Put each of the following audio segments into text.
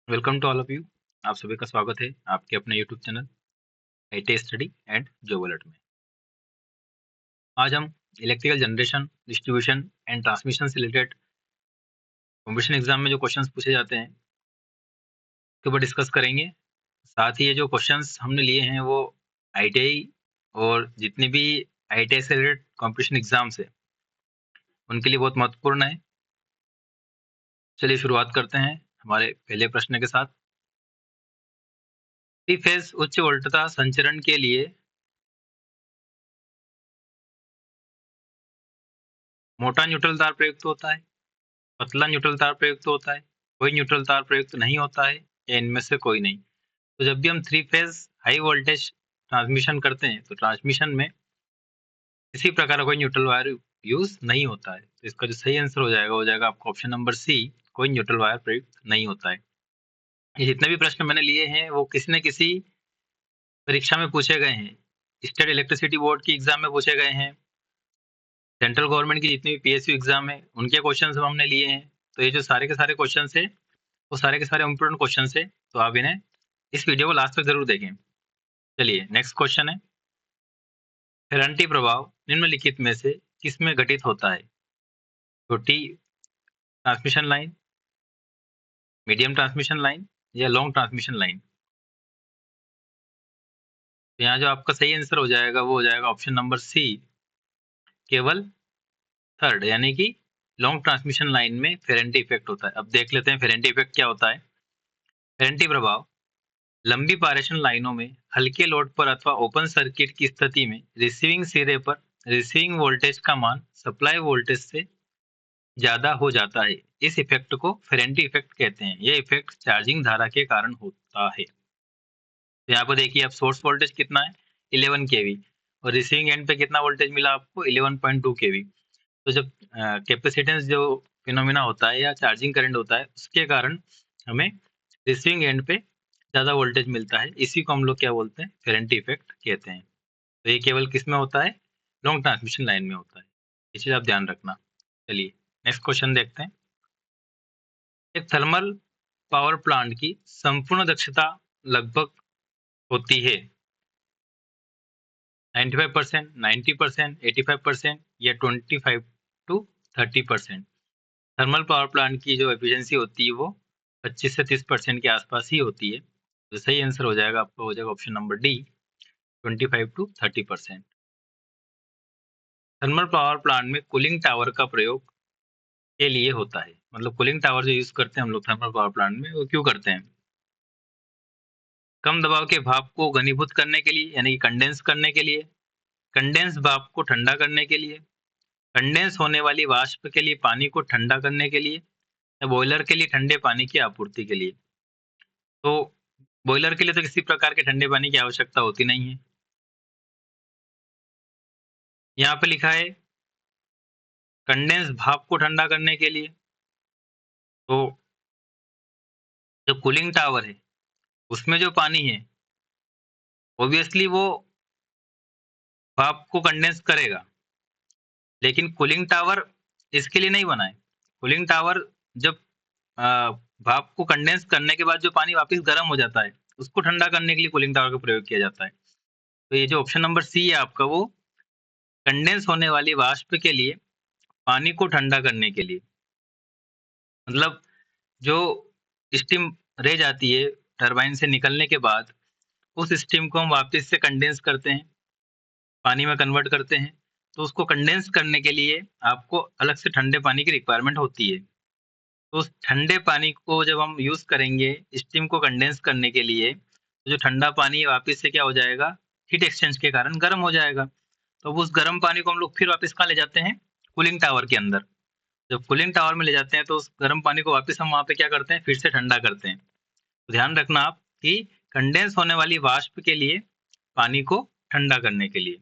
Welcome to all of you. आप सभी का स्वागत है आपके अपने YouTube channel IT study and job alert में। आज हम electrical generation, distribution and transmission से रिलेटेड कॉम्पिटिशन एग्जाम में जो क्वेश्चंस पूछे जाते हैं उसके ऊपर डिस्कस करेंगे। साथ ही ये जो क्वेश्चंस हमने लिए हैं वो आईटीआई और जितने भी आईटीआई से रिलेटेड कॉम्पिटिशन एग्जाम्स है उनके लिए बहुत महत्वपूर्ण है। चलिए शुरुआत करते हैं हमारे पहले प्रश्न के साथ। थ्री फेज उच्च वोल्टता संचरण के लिए मोटा न्यूट्रल तार प्रयुक्त होता है, पतला न्यूट्रल तार प्रयुक्त होता है, कोई न्यूट्रल तार प्रयुक्त नहीं होता है या इनमें से कोई नहीं। तो जब भी हम three phase high voltage transmission करते हैं तो ट्रांसमिशन में किसी प्रकार का कोई न्यूट्रल वायर यूज नहीं होता है। तो इसका जो सही आंसर हो जाएगा आपका ऑप्शन नंबर सी, कोई न्यूट्रल वायर प्रयुक्त नहीं होता है। ये जितने भी प्रश्न मैंने लिए हैं वो किसी न किसी परीक्षा में पूछे गए हैं। स्टेट इलेक्ट्रिसिटी बोर्ड की एग्जाम में पूछे गए हैं, सेंट्रल गवर्नमेंट की जितनी भी पीएसयू एग्जाम है उनके क्वेश्चन हमने लिए हैं। तो ये जो सारे के सारे क्वेश्चन है वो सारे के सारे इंपोर्टेंट क्वेश्चन है, तो आप इन्हें इस वीडियो को लास्ट तक जरूर देखें। चलिए नेक्स्ट क्वेश्चन है, फेरांटी प्रभाव निम्नलिखित में से किसमें घटित होता है? छोटी transmission line, medium transmission line या लॉन्ग ट्रांसमिशन लाइन? तो यहाँ जो आपका सही आंसर हो जाएगा वो हो जाएगा ऑप्शन नंबर सी, केवल थर्ड, यानी कि लॉन्ग ट्रांसमिशन लाइन में फेरेंटी इफेक्ट होता है। अब देख लेते हैं फेरेंटी इफेक्ट क्या होता है। फेरेंटी प्रभाव लंबी पारेषण लाइनों में हल्के लोड पर अथवा ओपन सर्किट की स्थिति में रिसीविंग सिरे पर रिसीविंग वोल्टेज का मान सप्लाई वोल्टेज से ज्यादा हो जाता है। इस इफेक्ट को फेरेंटी इफेक्ट कहते हैं। यह इफेक्ट चार्जिंग धारा के कारण होता है। तो यहाँ पर देखिए आप सोर्स वोल्टेज कितना है 11 केवी और रिसीविंग एंड पे कितना वोल्टेज मिला आपको 11.2 केवी। तो जब कैपेसिटेंस जो फिनोमिना होता है या चार्जिंग करंट होता है उसके कारण हमें रिसीविंग एंड पे ज़्यादा वोल्टेज मिलता है। इसी को हम लोग क्या बोलते हैं? फेरेंटी इफेक्ट कहते हैं। तो ये केवल किस में होता है? लॉन्ग ट्रांसमिशन लाइन में होता है। ये चीज़ आप ध्यान रखना। चलिए नेक्स्ट क्वेश्चन देखते हैं। एक थर्मल पावर प्लांट की संपूर्ण दक्षता लगभग होती है 95%, 90%, 85% या 25 to 30%। थर्मल पावर प्लांट की जो एफिशिएंसी होती है वो 25 से 30% के आसपास ही होती है। तो सही आंसर हो जाएगा आपका हो जाएगा option number D, 25 to 30%। Thermal power plant में कूलिंग टावर का प्रयोग के लिए होता है। मतलब कूलिंग टावर जो यूज करते हैं हम लोग थर्मल पावर प्लांट में, वो क्यों करते हैं? कम दबाव के भाप को घनीभूत करने के लिए, यानी कि कंडेंस करने के लिए, कंडेंस भाप को ठंडा करने के लिए, कंडेंस होने वाली वाष्प के लिए पानी को ठंडा करने के लिए, या बॉयलर के लिए ठंडे पानी की आपूर्ति के लिए। तो बॉयलर के लिए तो किसी प्रकार के ठंडे पानी की आवश्यकता होती नहीं है। यहाँ पे लिखा है कंडेंस भाप को ठंडा करने के लिए। तो जो कूलिंग टावर है उसमें जो पानी है ऑब्वियसली वो भाप को कंडेंस करेगा, लेकिन कूलिंग टावर इसके लिए नहीं बना है। कूलिंग टावर जब भाप को कंडेंस करने के बाद जो पानी वापस गर्म हो जाता है उसको ठंडा करने के लिए कूलिंग टावर का प्रयोग किया जाता है। तो ये जो ऑप्शन नंबर सी है आपका, वो कंडेंस होने वाली वाष्प के लिए पानी को ठंडा करने के लिए, मतलब जो स्टीम रह जाती है टरबाइन से निकलने के बाद उस स्टीम को हम वापस से कंडेंस करते हैं, पानी में कन्वर्ट करते हैं। तो उसको कंडेंस करने के लिए आपको अलग से ठंडे पानी की रिक्वायरमेंट होती है। तो उस ठंडे पानी को जब हम यूज़ करेंगे स्टीम को कंडेंस करने के लिए, तो जो ठंडा पानी है वापस से क्या हो जाएगा? हीट एक्सचेंज के कारण गर्म हो जाएगा। तो उस गर्म पानी को हम लोग फिर वापस कहाँ ले जाते हैं? कूलिंग टावर के अंदर। जब कूलिंग टावर में ले जाते हैं तो उस गर्म पानी को वापस हम वहाँ पे क्या करते हैं? फिर से ठंडा करते हैं। तो ध्यान रखना आप कि कंडेंस होने वाली वाष्प के लिए पानी को ठंडा करने के लिए,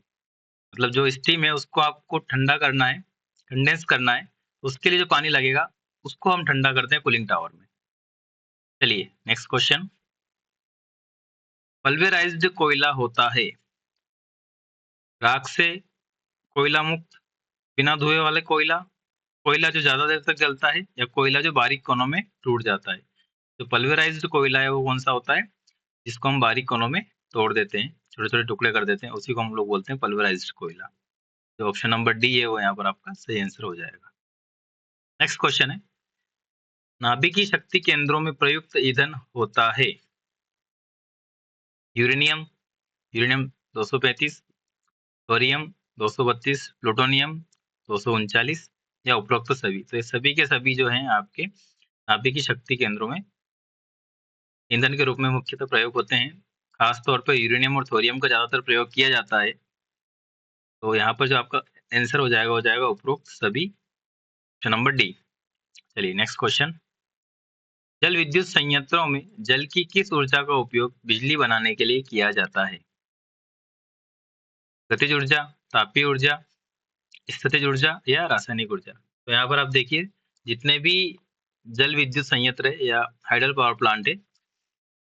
मतलब जो स्टीम है उसको आपको ठंडा करना है, कंडेंस करना है, उसके लिए जो पानी लगेगा उसको हम ठंडा करते हैं कूलिंग टावर में। चलिए नेक्स्ट क्वेश्चन। पल्वेराइज्ड कोयला होता है राख से, कोयला मुक्त, बिना धुए वाले कोयला, कोयला जो ज्यादा देर तक जलता है, या कोयला जो बारीक कोनों में टूट जाता है। जो पल्वराइज्ड कोयला है वो कौन सा होता है, जिसको हम बारीक कणों में तोड़ देते हैं, छोटे छोटे टुकड़े कर देते हैं, उसी को हम लोग बोलते हैं पल्वराइज्ड कोयला। जो ऑप्शन नंबर डी है वो यहाँ पर आपका सही आंसर हो जाएगा। नेक्स्ट क्वेश्चन है, नाभिकीय शक्ति केंद्रों में प्रयुक्त ईंधन होता है यूरेनियम, यूरेनियम 235, थोरियम 232, प्लूटोनियम 239 या उपरोक्त सभी। तो ये सभी के सभी जो हैं आपके नाभिकीय शक्ति केंद्रों में ईंधन के रूप में मुख्यतः प्रयोग होते हैं। खास तौर पर यूरेनियम और थोरियम का ज़्यादातर प्रयोग किया जाता है। तो यहाँ पर जो आपका आंसर हो जाएगा उपरोक्त सभी, ऑप्शन नंबर डी। चलिए नेक्स्ट क्वेश्चन, जल विद्युत संयंत्रों में जल की किस ऊर्जा का उपयोग बिजली बनाने के लिए किया जाता है? गतिज ऊर्जा, तापीय ऊर्जा, स्थितिज ऊर्जा या रासायनिक ऊर्जा। तो यहाँ पर आप देखिए, जितने भी जल विद्युत संयंत्र है या हाइडल पावर प्लांट है,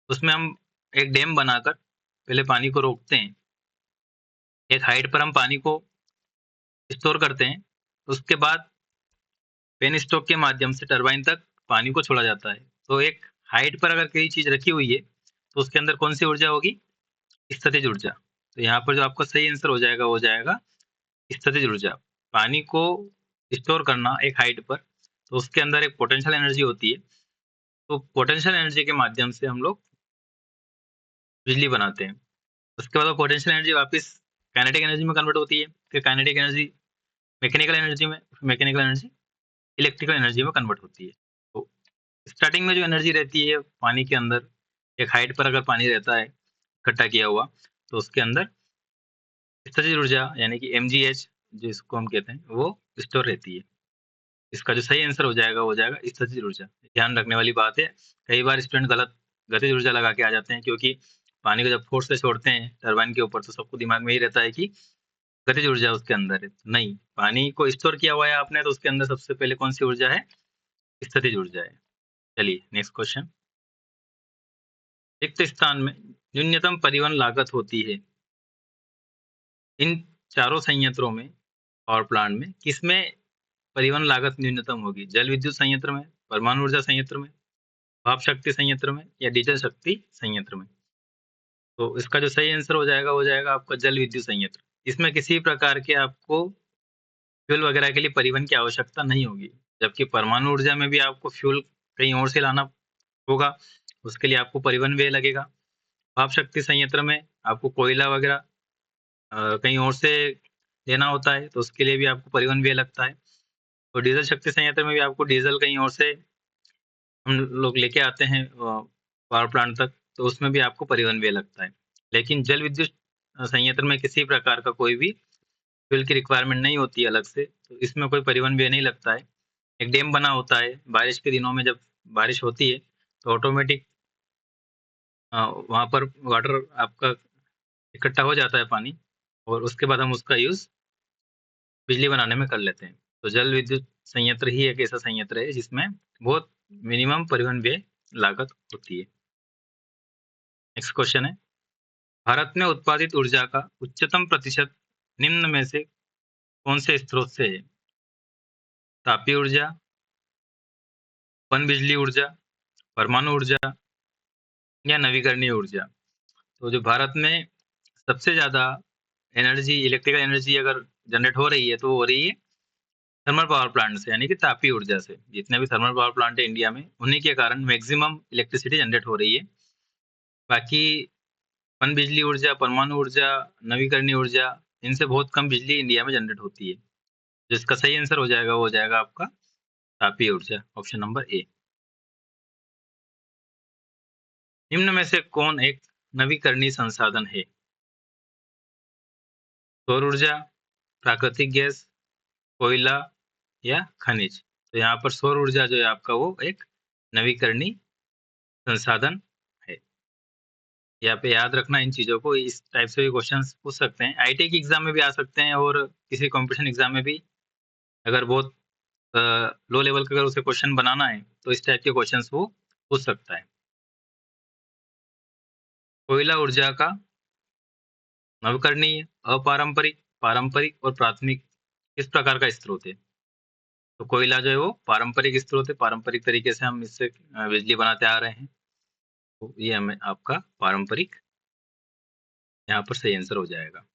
उसमें हम एक डैम बनाकर पहले पानी को रोकते हैं। एक हाइट पर हम पानी को स्टोर करते हैं, उसके बाद पेन स्टॉक के माध्यम से टरबाइन तक पानी को छोड़ा जाता है। तो एक हाइट पर अगर कोई चीज रखी हुई है तो उसके अंदर कौन सी ऊर्जा होगी? स्थितिज ऊर्जा। तो यहाँ पर जो आपका सही आंसर हो जाएगा स्थितिज ऊर्जा। पानी को स्टोर करना एक हाइट पर, तो उसके अंदर एक पोटेंशियल एनर्जी होती है। तो पोटेंशियल एनर्जी के माध्यम से हम लोग बिजली बनाते हैं। उसके बाद वो पोटेंशियल एनर्जी वापस काइनेटिक एनर्जी में कन्वर्ट होती है, फिर काइनेटिक एनर्जी मैकेनिकल एनर्जी में, मैकेनिकल एनर्जी इलेक्ट्रिकल एनर्जी में कन्वर्ट होती है। तो स्टार्टिंग में जो एनर्जी रहती है पानी के अंदर, एक हाइट पर अगर पानी रहता है इकट्ठा किया हुआ, तो उसके अंदर स्थितिज ऊर्जा यानी कि mgh जिसको हम कहते हैं वो स्टोर रहती है। इसका जो सही आंसर हो जाएगा स्थितिज ऊर्जा। ध्यान रखने वाली बात है, कई बार स्टूडेंट गलत गतिज ऊर्जा लगा के आ जाते हैं, क्योंकि पानी को जब फोर्स से छोड़ते हैं टरबाइन के ऊपर तो सबको दिमाग में ही रहता है कि गतिज ऊर्जा उसके अंदर है। नहीं, पानी को स्टोर किया हुआ है आपने, तो उसके अंदर सबसे पहले कौन सी ऊर्जा है? स्थितिज ऊर्जा है। चलिए नेक्स्ट क्वेश्चन, रिक्त स्थान में न्यूनतम परिवहन लागत होती है इन चारों संयंत्रों में, पावर प्लांट में किसमें परिवहन लागत न्यूनतम होगी? जल विद्युत संयंत्र में, परमाणु ऊर्जा संयंत्र में, भाप शक्ति संयंत्र में या डीजल शक्ति संयंत्र में। तो इसका जो सही आंसर हो जाएगा आपका जल विद्युत संयंत्र। इसमें किसी प्रकार के आपको फ्यूल वगैरह के लिए परिवहन की आवश्यकता नहीं होगी, जबकि परमाणु ऊर्जा में भी आपको फ्यूल कहीं और से लाना होगा, उसके लिए आपको परिवहन व्यय लगेगा। भाप शक्ति संयंत्र में आपको कोयला वगैरह कहीं और से लेना होता है, तो उसके लिए भी आपको परिवहन व्यय लगता है। तो डीजल शक्ति संयंत्र में भी आपको डीजल कहीं और से हम लोग लेके आते हैं पावर प्लांट तक, तो उसमें भी आपको परिवहन व्यय लगता है। लेकिन जल विद्युत संयंत्र में किसी प्रकार का कोई भी फ्यूल की रिक्वायरमेंट नहीं होती है अलग से, तो इसमें कोई परिवहन व्यय नहीं लगता है। एक डैम बना होता है, बारिश के दिनों में जब बारिश होती है तो ऑटोमेटिक वहाँ पर वाटर आपका इकट्ठा हो जाता है पानी, और उसके बाद हम उसका यूज़ बिजली बनाने में कर लेते हैं। तो जल विद्युत संयंत्र ही एक ऐसा संयंत्र है जिसमें बहुत मिनिमम परिवहन व्यय लागत होती है। नेक्स्ट क्वेश्चन है, भारत में उत्पादित ऊर्जा का उच्चतम प्रतिशत निम्न में से कौन से स्रोत से है? तापीय ऊर्जा, पन बिजली ऊर्जा, परमाणु ऊर्जा या नवीकरणीय ऊर्जा। तो जो भारत में सबसे ज़्यादा एनर्जी, इलेक्ट्रिकल एनर्जी अगर जनरेट हो रही है तो वो हो रही है थर्मल पावर प्लांट से, यानी कि तापीय ऊर्जा से। जितने भी थर्मल पावर प्लांट है इंडिया में, उन्हीं के कारण मैक्सिमम इलेक्ट्रिसिटी जनरेट हो रही है। बाकी पन बिजली ऊर्जा, परमाणु ऊर्जा, नवीकरणीय ऊर्जा, इनसे बहुत कम बिजली इंडिया में जनरेट होती है। जिसका सही आंसर हो जाएगा आपका तापीय ऊर्जा, ऑप्शन नंबर ए। निम्न में से कौन एक नवीकरणीय संसाधन है? सौर ऊर्जा, प्राकृतिक गैस, कोयला या खनिज। तो यहाँ पर सौर ऊर्जा जो है आपका वो एक नवीकरणीय संसाधन है। यहाँ पे याद रखना इन चीज़ों को, इस टाइप से भी क्वेश्चंस पूछ सकते हैं। आईटी की एग्जाम में भी आ सकते हैं, और किसी कॉम्पिटिशन एग्जाम में भी अगर बहुत लो लेवल का अगर उसे क्वेश्चन बनाना है तो इस टाइप के क्वेश्चंस वो पूछ सकता है। कोयला ऊर्जा का नवकरणीय, अपारंपरिक, पारंपरिक और प्राथमिक किस प्रकार का स्रोत है? तो कोयला जो है वो पारंपरिक स्रोत है, पारंपरिक तरीके से हम इससे बिजली बनाते आ रहे हैं। तो ये हमें आपका पारंपरिक यहाँ पर सही आंसर हो जाएगा।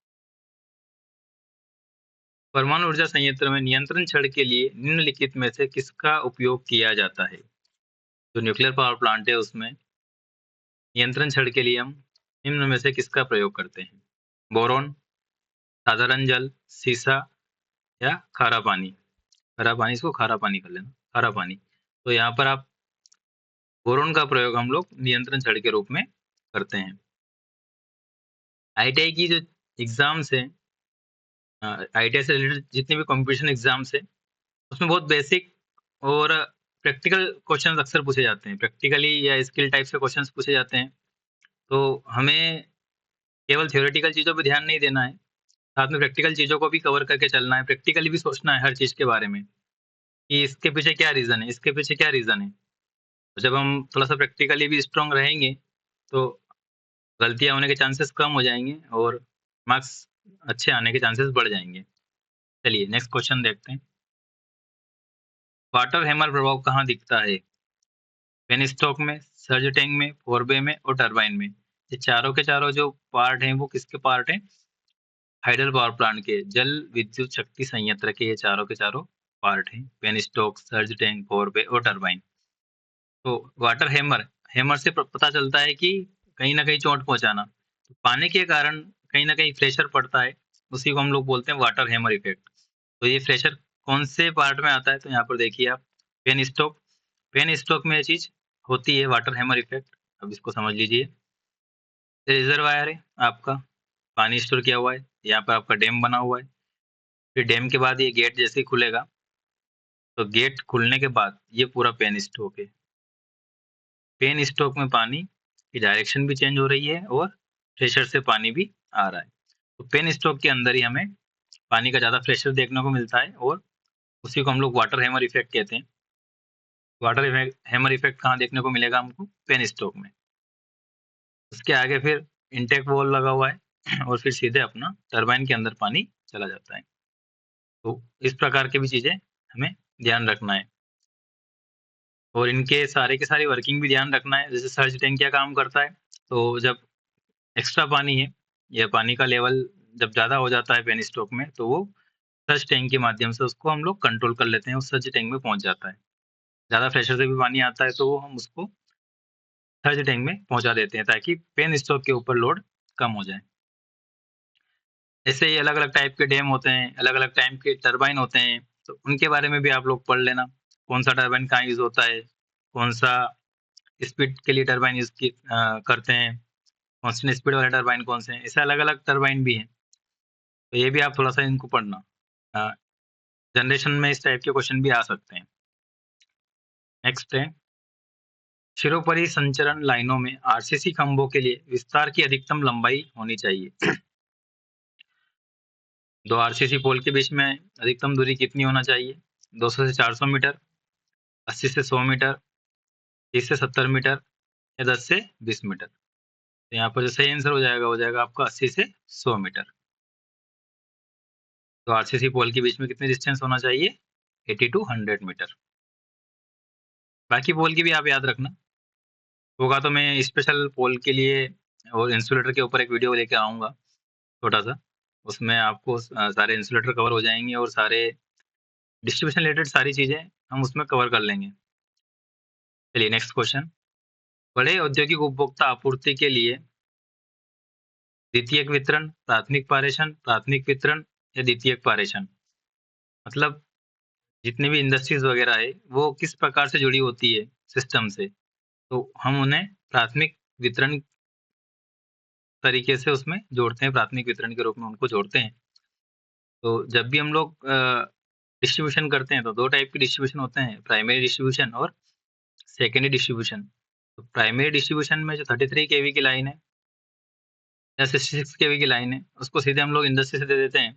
परमाणु ऊर्जा संयंत्र में नियंत्रण छड़ के लिए निम्नलिखित में से किसका उपयोग किया जाता है? जो न्यूक्लियर पावर प्लांट है उसमें नियंत्रण छड़ के लिए हम निम्न में से किसका प्रयोग करते हैं? बोरॉन, साधारण जल, सीसा या खारा पानी? खारा पानी, इसको खारा पानी कर लेना, खारा पानी। तो यहाँ पर आप बोरॉन का प्रयोग हम लोग नियंत्रण छड़ के रूप में करते हैं। आईटीआई की जो एग्ज़ाम्स हैं, आईटीआई से रिलेटेड जितने भी कॉम्पिटिशन एग्ज़ाम्स हैं, उसमें बहुत बेसिक और प्रैक्टिकल क्वेश्चंस अक्सर पूछे जाते हैं। प्रैक्टिकली या स्किल टाइप से क्वेश्चंस पूछे जाते हैं। तो हमें केवल थ्योरेटिकल चीज़ों पे ध्यान नहीं देना है, साथ में प्रैक्टिकल चीज़ों को भी कवर करके चलना है, प्रैक्टिकली भी सोचना है हर चीज़ के बारे में, कि इसके पीछे क्या रीज़न है, इसके पीछे क्या रीज़न है। तो जब हम थोड़ा-सा प्रैक्टिकली भी स्ट्रॉन्ग रहेंगे, तो गलतियाँ होने के चांसेस कम हो जाएँगे और मार्क्स अच्छे आने के चांसेस बढ़ जाएँगे। चलिए नेक्स्ट क्वेश्चन देखते हैं। वाटर हैमर प्रभाव कहाँ दिखता है? पेनस्टॉक में, सर्ज टैंक में, फोरबे में और टरबाइन में। ये चारों के चारों जो पार्ट हैं वो किसके पार्ट हैं? हाइडल पावर प्लांट के, जल विद्युत शक्ति संयंत्र के ये चारों के चारों पार्ट हैं। पेनस्टॉक, सर्ज टैंक, फोरबे और टरबाइन। तो वाटर हैमर, हैमर से पता चलता है कि कहीं न कहीं चोट पहुँचाना। तो पानी के कारण कहीं न कहीं प्रेशर पड़ता है, उसी को हम लोग बोलते हैं वाटर हैमर इफ़ेक्ट। तो ये प्रेशर कौन से पार्ट में आता है? तो यहाँ पर देखिए आप, पेन स्टॉक, पेन स्टॉक में ये चीज़ होती है वाटर हैमर इफ़ेक्ट। अब इसको समझ लीजिए। रिज़र्वायर है आपका, पानी स्टोर किया हुआ है, यहाँ पर आपका डैम बना हुआ है। फिर डैम के बाद ये गेट जैसे ही खुलेगा, तो गेट खुलने के बाद ये पूरा पेन स्टॉक है। पेन स्टॉक में पानी की डायरेक्शन भी चेंज हो रही है और प्रेशर से पानी भी आ रहा है। तो पेन स्टॉक के अंदर ही हमें पानी का ज़्यादा प्रेशर देखने को मिलता है और उसी को हम लोग वाटर हैमर इफ़ेक्ट कहते हैं। वाटर हैमर इफ़ेक्ट कहाँ देखने को मिलेगा हमको? पेन स्टॉक में। उसके आगे फिर इनटेक वॉल्व लगा हुआ है और फिर सीधे अपना टरबाइन के अंदर पानी चला जाता है। तो इस प्रकार की भी चीज़ें हमें ध्यान रखना है और इनके सारे की सारी वर्किंग भी ध्यान रखना है। जैसे सर्ज टैंक क्या काम करता है, तो जब एक्स्ट्रा पानी है या पानी का लेवल जब ज़्यादा हो जाता है पेन स्टॉक में, तो वो सर्ज टैंक के माध्यम से उसको हम लोग कंट्रोल कर लेते हैं, वो सर्ज टैंक में पहुँच जाता है। ज़्यादा प्रेशर से भी पानी आता है, तो वो हम उसको सर्ज टैंक में पहुँचा देते हैं ताकि पेन स्टॉक के ऊपर लोड कम हो जाए। ऐसे ही अलग-अलग टाइप के डैम होते हैं, अलग-अलग टाइप के टरबाइन होते हैं, तो उनके बारे में भी आप लोग पढ़ लेना। कौन-सा टरबाइन कहाँ यूज़ होता है, कौन-सा स्पीड के लिए टरबाइन करते हैं, कांस्टेंट स्पीड वाले टरबाइन कौन से हैं, ऐसे अलग-अलग टरबाइन भी हैं। तो ये भी आप थोड़ा-सा इनको पढ़ना। अ, जनरेशन में इस टाइप के क्वेश्चन भी आ सकते हैं। नेक्स्ट है, शिरोपरि संचरण लाइनों में आरसीसी खंभों के लिए विस्तार की अधिकतम लंबाई होनी चाहिए। 2 आरसीसी पोल के बीच में अधिकतम दूरी कितनी होना चाहिए? 200 से 400 मीटर, 80 से 100 मीटर, 30 से 70 मीटर या 10 से 20 मीटर। तो यहाँ पर जो सही आंसर हो जाएगा आपका 80 से 100 मीटर। तो आरसीसी पोल के बीच में कितनी डिस्टेंस होना चाहिए? 80 टू 100 मीटर। बाकी पोल की भी आप याद रखना। होगा तो मैं स्पेशल पोल के लिए और इंसुलेटर के ऊपर एक वीडियो लेके आऊँगा, छोटा-सा। उसमें आपको सारे इंसुलेटर कवर हो जाएँगे और सारे डिस्ट्रीब्यूशन रिलेटेड सारी चीज़ें हम उसमें कवर कर लेंगे। चलिए नेक्स्ट क्वेश्चन। बड़े औद्योगिक उपभोक्ता आपूर्ति के लिए द्वितीयक वितरण, प्राथमिक पारेषण, प्राथमिक वितरण या द्वितीयक पारेषण? मतलब जितनी भी इंडस्ट्रीज़ वगैरह है, वो किस प्रकार से जुड़ी होती है सिस्टम से, तो हम उन्हें प्राथमिक वितरण तरीके से उसमें जोड़ते हैं, प्राथमिक वितरण के रूप में उनको जोड़ते हैं। तो जब भी हम लोग डिस्ट्रीब्यूशन करते हैं, तो 2 टाइप के डिस्ट्रीब्यूशन होते हैं, प्राइमरी डिस्ट्रीब्यूशन और सेकेंडरी डिस्ट्रीब्यूशन। तो प्राइमरी डिस्ट्रीब्यूशन में जो 33 केवी की लाइन है या 66 केवी की लाइन है, उसको सीधे हम लोग इंडस्ट्री से दे देते हैं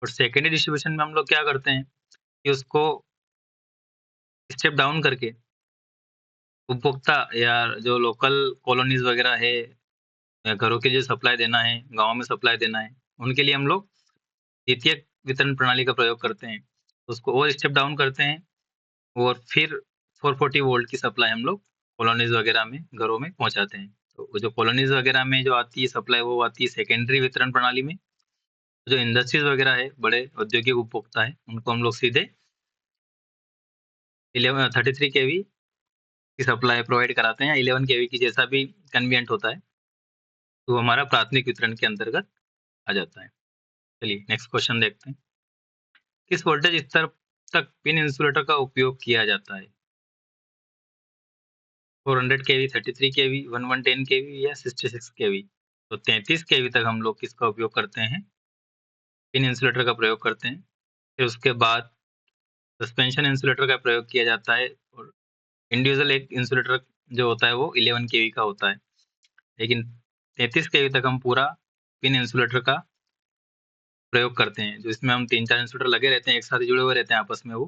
और सेकेंडरी डिस्ट्रीब्यूशन में हम लोग क्या करते हैं कि उसको स्टेप डाउन करके उपभोक्ता या जो लोकल कॉलोनीज़ वगैरह है या घरों के लिए सप्लाई देना है, गाँव में सप्लाई देना है, उनके लिए हम लोग द्वितीयक वितरण प्रणाली का प्रयोग करते हैं। तो उसको और स्टेप डाउन करते हैं और फिर 440 वोल्ट की सप्लाई हम लोग कॉलोनीज़ वगैरह में, घरों में पहुँचाते हैं। तो वो जो कॉलोनीज़ वगैरह में जो आती है सप्लाई, वो आती है सेकेंडरी वितरण प्रणाली में। जो इंडस्ट्रीज़ वगैरह है, बड़े औद्योगिक उपभोक्ता हैं, उनको हम लोग सीधे 33 केवी की सप्लाई प्रोवाइड कराते हैं, 11 केवी की, जैसा भी कन्वीनिएंट होता है। तो हमारा प्राथमिक वितरण के अंतर्गत आ जाता है। चलिए नेक्स्ट क्वेश्चन देखते हैं। किस वोल्टेज स्तर तक पिन इंसुलेटर का उपयोग किया जाता है? 400 केवी, 33 केवी, 1110 केवी या 66 केवी? तो 33 केवी तक हम लोग किसका उपयोग करते हैं? पिन इंसुलेटर का प्रयोग करते हैं। फिर उसके बाद सस्पेंशन इंसुलेटर का प्रयोग किया जाता है और इंडिविजुअल एक इंसुलेटर जो होता है वो 11 केवी का होता है। लेकिन 33 केवी तक हम पूरा पिन इंसुलेटर का प्रयोग करते हैं। जो इसमें हम 3-4 इंसुलेटर लगे रहते हैं, एक साथ जुड़े हुए रहते हैं आपस में वो।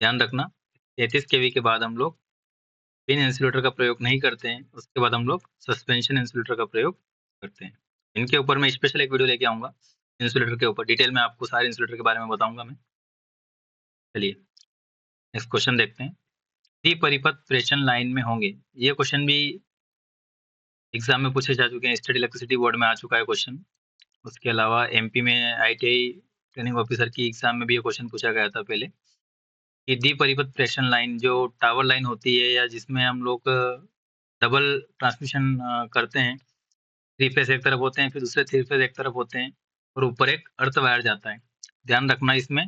ध्यान रखना, 33 केवी के बाद हम लोग पिन इंसुलेटर का प्रयोग नहीं करते हैं। उसके बाद हम लोग सस्पेंशन इंसुलेटर का प्रयोग करते हैं। इनके ऊपर मैं स्पेशल एक वीडियो लेके आऊँगा, इंसुलेटर के ऊपर डिटेल में आपको सारे इंसुलेटर के बारे में बताऊँगा मैं। चलिए नेक्स्ट क्वेश्चन देखते हैं। द्विपरिपथ प्रेषण लाइन में होंगे। ये क्वेश्चन भी एग्ज़ाम में पूछे जा चुके हैं, स्टेट इलेक्ट्रिसिटी बोर्ड में आ चुका है क्वेश्चन। उसके अलावा एमपी में आईटीआई ट्रेनिंग ऑफिसर की एग्ज़ाम में भी ये क्वेश्चन पूछा गया था पहले, कि द्विपरिपथ प्रेषण लाइन जो टावर लाइन होती है या जिसमें हम लोग डबल ट्रांसमिशन करते हैं। 3 फेज़ एक तरफ होते हैं, फिर दूसरे 3 फेज़ एक तरफ होते हैं और ऊपर एक अर्थ वायर जाता है। ध्यान रखना इसमें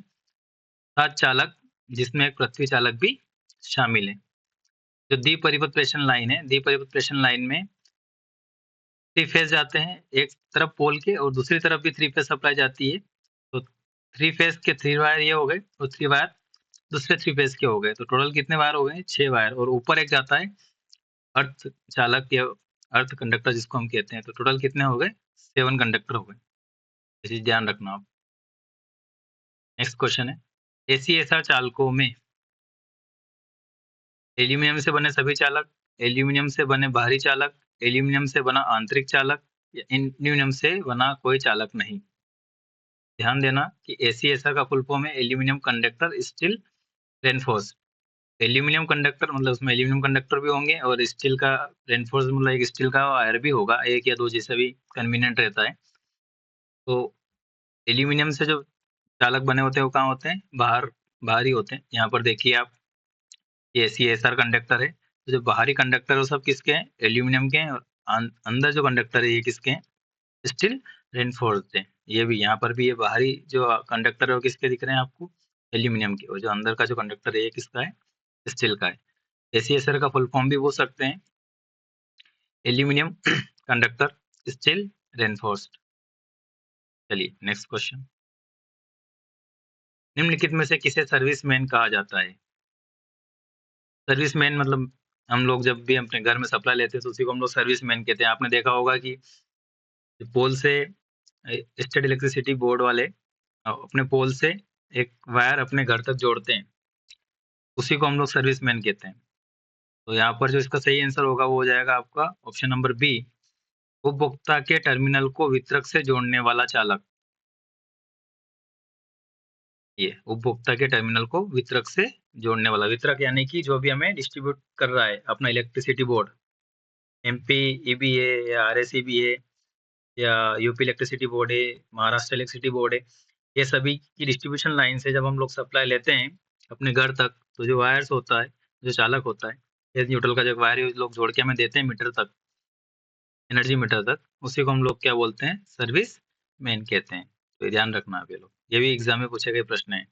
7 चालक, जिसमें एक पृथ्वी चालक भी शामिल है। जो द्विपरिपथ प्रेषण लाइन है, द्विपरिपथ प्रेषण लाइन में 3 फेज़ जाते हैं, एक तरफ पोल के और दूसरी तरफ भी 3 फेज़ सप्लाई जाती है। तो 3 फेज़ के 3 वायर ये हो गए और 3 वायर दूसरे 3 फेज़ के हो गए। तो टोटल कितने वायर हो गए? 6 वायर और ऊपर एक जाता है अर्थ चालक या अर्थ कंडक्टर जिसको हम कहते हैं। तो टोटल कितने हो गए? 7 कंडक्टर हो गए। ये चीज़ ध्यान रखना आप। नेक्स्ट क्वेश्चन है, एसीएसआर चालकों में एल्यूमीनियम से बने सभी चालक, एल्यूमीनियम से बने बाहरी चालक, एल्यूमीनियम से बना आंतरिक चालक या एल्यूमीनियम से बना कोई चालक नहीं। ध्यान देना कि एसीएसआर का फुल फॉर्म है aluminium conductor steel reinforce. Aluminium conductor मतलब उसमें एल्यूमीनियम कंडक्टर भी होंगे और स्टील का रेनफोर्स मतलब एक स्टील का वायर भी होगा, 1 या 2 जैसा भी कन्वीनिएंट रहता है। तो एल्यूमीनियम से जो चालक बने होते हैं वो कहाँ होते हैं? बाहरी होते हैं। यहाँ पर देखिए आप, ये सीएसआर कंडक्टर है। तो जो बाहरी कंडक्टर है वो सब किसके हैं? एल्यूमीनियम के हैं और अंदर जो कंडक्टर है ये किसके हैं? स्टील रेनफोर्स्ड है। ये भी यहाँ पर भी ये बाहरी जो कंडक्टर है वो किसके दिख रहे हैं आपको? एल्यूमीनियम के, और जो अंदर का जो कंडक्टर है ये किसका है? स्टील का है। एसीएसआर का फुल फॉर्म भी बोल सकते हैं, एल्यूमीनियम कंडक्टर स्टील रेनफोर्स्ड। चलिए नेक्स्ट क्वेश्चन। निम्नलिखित में से किसे सर्विसमैन कहा जाता है? सर्विसमैन मतलब हम लोग जब भी अपने घर में सप्लाई लेते हैं तो उसी को हम लोग सर्विसमैन कहते हैं। आपने देखा होगा कि पोल से स्टेट इलेक्ट्रिसिटी बोर्ड वाले अपने पोल से एक वायर अपने घर तक जोड़ते हैं, उसी को हम लोग सर्विसमैन कहते हैं। तो यहाँ पर जो इसका सही आंसर होगा वो हो जाएगा आपका ऑप्शन नंबर बी, उपभोक्ता के टर्मिनल को वितरक से जोड़ने वाला चालक। ये उपभोक्ता के टर्मिनल को वितरक से जोड़ने वाला, वितरक यानी कि जो भी हमें डिस्ट्रीब्यूट कर रहा है अपना इलेक्ट्रिसिटी बोर्ड, एमपी ईबीए या आरएसईबीए या यूपी इलेक्ट्रिसिटी बोर्ड है, महाराष्ट्र इलेक्ट्रिसिटी बोर्ड है, ये सभी की डिस्ट्रीब्यूशन लाइन से जब हम लोग सप्लाई लेते हैं अपने घर तक, तो जो वायर्स होता है, जो चालक होता है, फेज न्यूट्रल का जो वायर है लोग जोड़ के हमें देते हैं मीटर तक, एनर्जी मीटर तक, उसी को हम लोग क्या बोलते हैं? सर्विस मैन कहते हैं। तो ये ध्यान रखना आप ये लोग, ये भी एग्जाम में पूछे गए प्रश्न है।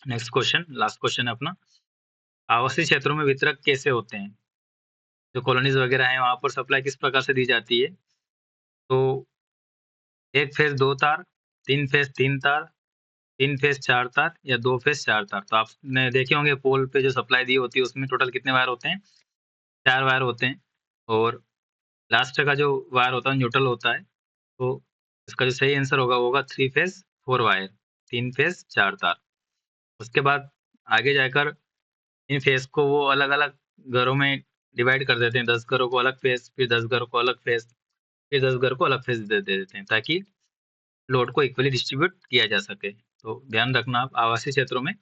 नेक्स्ट क्वेश्चन, लास्ट क्वेश्चन है अपना, आवासीय क्षेत्रों में वितरक कैसे होते हैं? जो कॉलोनीज वगैरह हैं वहाँ पर सप्लाई किस प्रकार से दी जाती है? तो 1 फेज 2 तार, 3 फेज 3 तार, 3 फेज 4 तार या 2 फेज 4 तार। तो आपने देखे होंगे पोल पे जो सप्लाई दी होती है उसमें टोटल कितने वायर होते हैं? 4 वायर होते हैं और लास्ट का जो वायर होता है न्यूट्रल होता है। तो इसका जो सही आंसर होगा वो होगा 3 फेज 4 वायर, 3 फेज 4 तार। उसके बाद आगे जाकर इन फेज को वो अलग-अलग घरों में डिवाइड कर देते हैं, 10 घरों को अलग फेज, फिर 10 घरों को अलग फेज, फिर 10 घर को अलग फेज दे देते हैं ताकि लोड को इक्वली डिस्ट्रीब्यूट किया जा सके। तो ध्यान रखना आप आवासीय क्षेत्रों में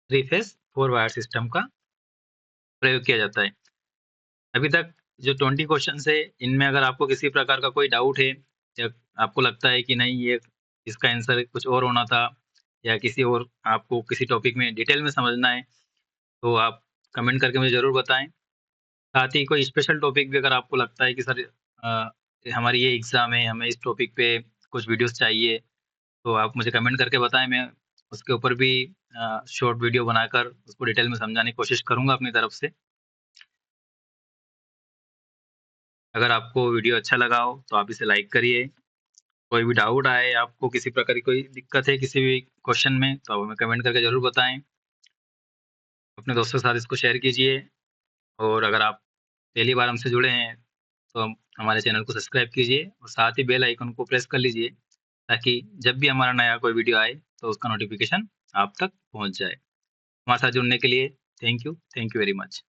3 फेज़ 4 वायर सिस्टम का प्रयोग किया जाता है। अभी तक जो 20 क्वेश्चन्स है, इनमें अगर आपको किसी प्रकार का कोई डाउट है या आपको लगता है कि नहीं ये इसका आंसर कुछ और होना था या किसी और आपको किसी टॉपिक में डिटेल में समझना है, तो आप कमेंट करके मुझे ज़रूर बताएँ। साथ ही कोई स्पेशल टॉपिक भी अगर आपको लगता है कि सर हमारी ये एग्ज़ाम है, हमें इस टॉपिक पे कुछ वीडियोज़ चाहिए, तो आप मुझे कमेंट करके बताएँ, मैं उसके ऊपर भी शॉर्ट वीडियो बनाकर उसको डिटेल में समझाने की कोशिश करूँगा अपनी तरफ से। अगर आपको वीडियो अच्छा लगा हो, तो आप इसे लाइक करिए। कोई भी डाउट आए, आपको किसी प्रकार की कोई दिक्कत है किसी भी क्वेश्चन में, तो आप हमें कमेंट करके ज़रूर बताएँ। अपने दोस्तों के साथ इसको शेयर कीजिए और अगर आप पहली बार हमसे जुड़े हैं, तो हमारे चैनल को सब्सक्राइब कीजिए और साथ ही बेल आइकन को प्रेस कर लीजिए, ताकि जब भी हमारा नया कोई वीडियो आए, तो उसका नोटिफ़िकेशन आप तक पहुँच जाए। हमारे साथ जुड़ने के लिए थैंक यू वेरी मच।